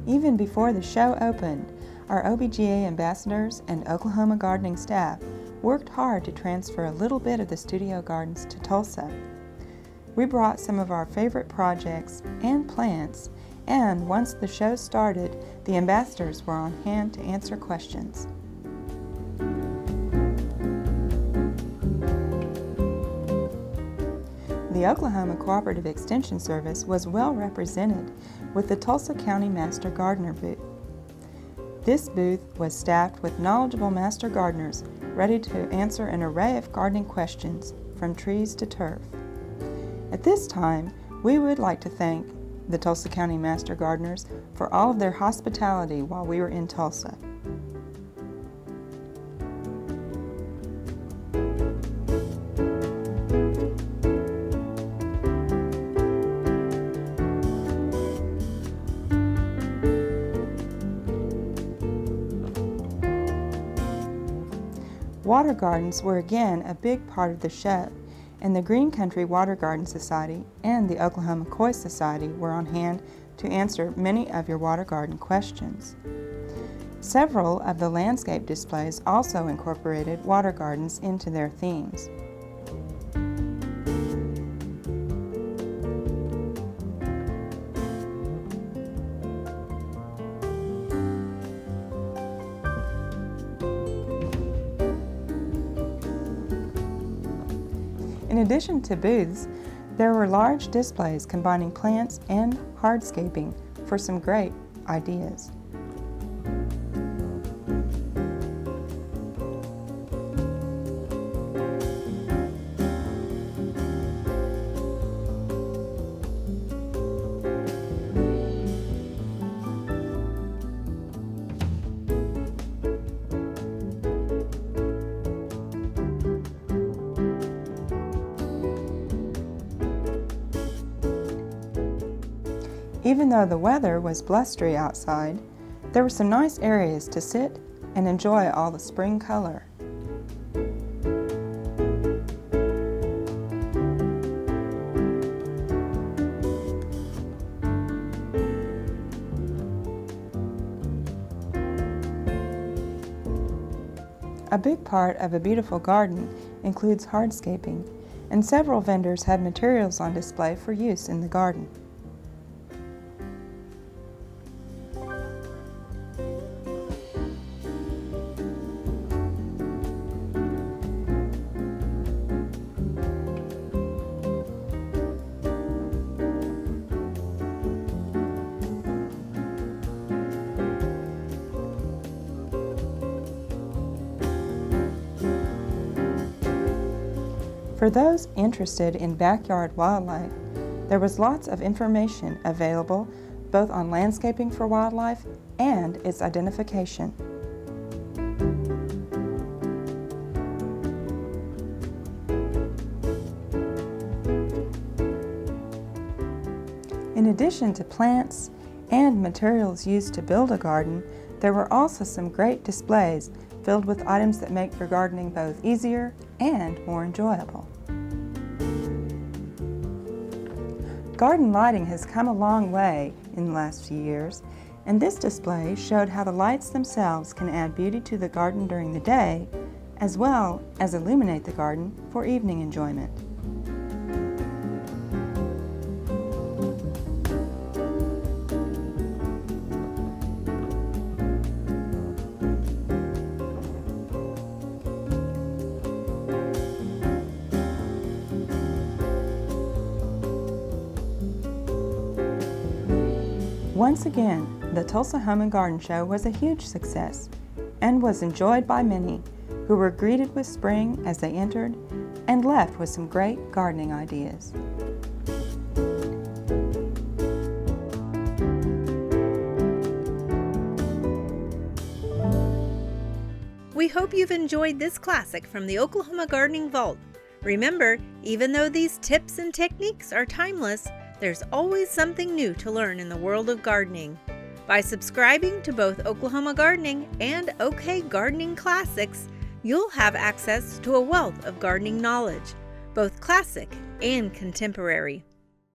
Even before the show opened, our OBGA ambassadors and Oklahoma gardening staff worked hard to transfer a little bit of the studio gardens to Tulsa. We brought some of our favorite projects and plants, and once the show started, the ambassadors were on hand to answer questions. The Oklahoma Cooperative Extension Service was well represented with the Tulsa County Master Gardener booth. This booth was staffed with knowledgeable master gardeners ready to answer an array of gardening questions from trees to turf. At this time, we would like to thank the Tulsa County Master Gardeners for all of their hospitality while we were in Tulsa. Water gardens were again a big part of the show, and the Green Country Water Garden Society and the Oklahoma Koi Society were on hand to answer many of your water garden questions. Several of the landscape displays also incorporated water gardens into their themes. In addition to booths, there were large displays combining plants and hardscaping for some great ideas. Even though the weather was blustery outside, there were some nice areas to sit and enjoy all the spring color. A big part of a beautiful garden includes hardscaping, and several vendors had materials on display for use in the garden. For those interested in backyard wildlife, there was lots of information available both on landscaping for wildlife and its identification. In addition to plants and materials used to build a garden, there were also some great displays filled with items that make your gardening both easier and more enjoyable. Garden lighting has come a long way in the last few years, and this display showed how the lights themselves can add beauty to the garden during the day, as well as illuminate the garden for evening enjoyment. Once again, the Tulsa Home Garden Show was a huge success and was enjoyed by many who were greeted with spring as they entered and left with some great gardening ideas. We hope you've enjoyed this classic from the Oklahoma Gardening Vault. Remember, even though these tips and techniques are timeless, there's always something new to learn in the world of gardening. By subscribing to both Oklahoma Gardening and OK Gardening Classics, you'll have access to a wealth of gardening knowledge, both classic and contemporary.